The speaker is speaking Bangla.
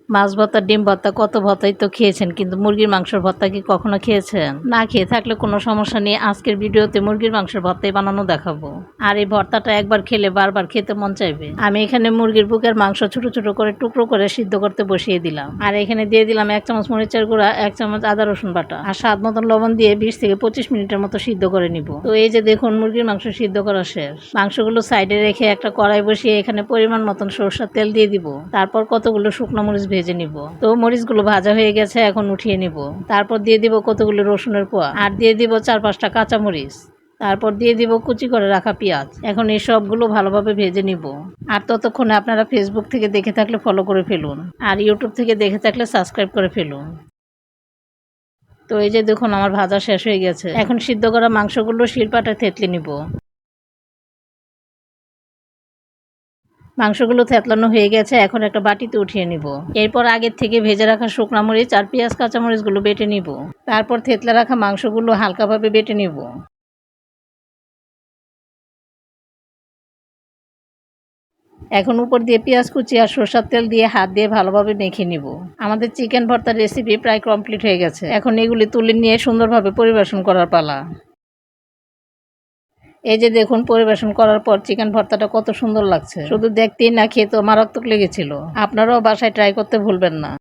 মাছ ভর্তা, ডিম ভর্তা, কত ভর্তাই তো খেয়েছেন, কিন্তু মুরগির মাংসের ভর্তা কি কখনো খেয়েছেন? না খেয়ে থাকলে কোনো সমস্যা নেই, আজকের ভিডিওতে মুরগির মাংসের ভর্তাই বানানো দেখাবো। আর এই ভর্তাটা একবার খেলে বারবার খেতে মন চাইবে। আমি এখানে মুরগির বুকের মাংস ছোট ছোট করে টুকরো করে সিদ্ধ করতে বসিয়ে দিলাম। আর এখানে দিয়ে দিলাম 1 চামচ মরিচের গুঁড়া, 1 চামচ আদা রসুন বাটা আর স্বাদ মতন লবণ দিয়ে 20 থেকে 25 মিনিটের মতো সিদ্ধ করে নিব। তো এই যে দেখুন মুরগির মাংস সিদ্ধ করা শেষ। মাংসগুলো সাইডে রেখে একটা কড়াই বসিয়ে এখানে পরিমাণ মতন সরষের তেল দিয়ে দিব। তারপর কতগুলো শুকনো মরিচ ভেজে নিব। তো মরিচগুলো ভাজা হয়ে গেছে, এখন উঠিয়ে নিব। তারপর দিয়ে দিব কতগুলো রসুনের কোয়া আর দিয়ে দিব 4-5টা কাঁচা মরিচ। তারপর দিয়ে দিব কুচি করে রাখা পেঁয়াজ। এখন এই সবগুলো ভালোভাবে ভেজে নিব। আর ততক্ষণে আপনারা ফেসবুক থেকে দেখে থাকলে ফলো করে ফেলুন, আর ইউটিউব থেকে দেখে থাকলে সাবস্ক্রাইব করে ফেলুন। তো এই যে দেখুন আমার ভাজা শেষ হয়ে গেছে। এখন সিদ্ধ করা মাংসগুলো শিলপাটায় থেতলে নিব। মাংসগুলো থেতলানো হয়ে গেছে, এখন একটা বাটিতে উঠিয়ে নিব। এরপর আগের থেকে ভেজে রাখা শুকনা মরিচ আর পেঁয়াজ কাঁচামরিচগুলো বেটে নিব। তারপর থেতলে রাখা মাংসগুলো হালকাভাবে বেটে নিব। এখন উপর দিয়ে পেঁয়াজ কুচি আর সরষের তেল দিয়ে হাত দিয়ে ভালোভাবে মেখে নিব। আমাদের চিকেন ভর্তার রেসিপি প্রায় কমপ্লিট হয়ে গেছে। এখন এগুলি তুলে নিয়ে সুন্দরভাবে পরিবেশন করার পালা। এই যে দেখুন পরিবেশন করার পর চিকেন ভর্তাটা কত সুন্দর লাগছে। শুধু দেখতেই না, খেতেও মারাত্মক লেগেছিল। আপনারাও বাসায় ট্রাই করতে ভুলবেন না।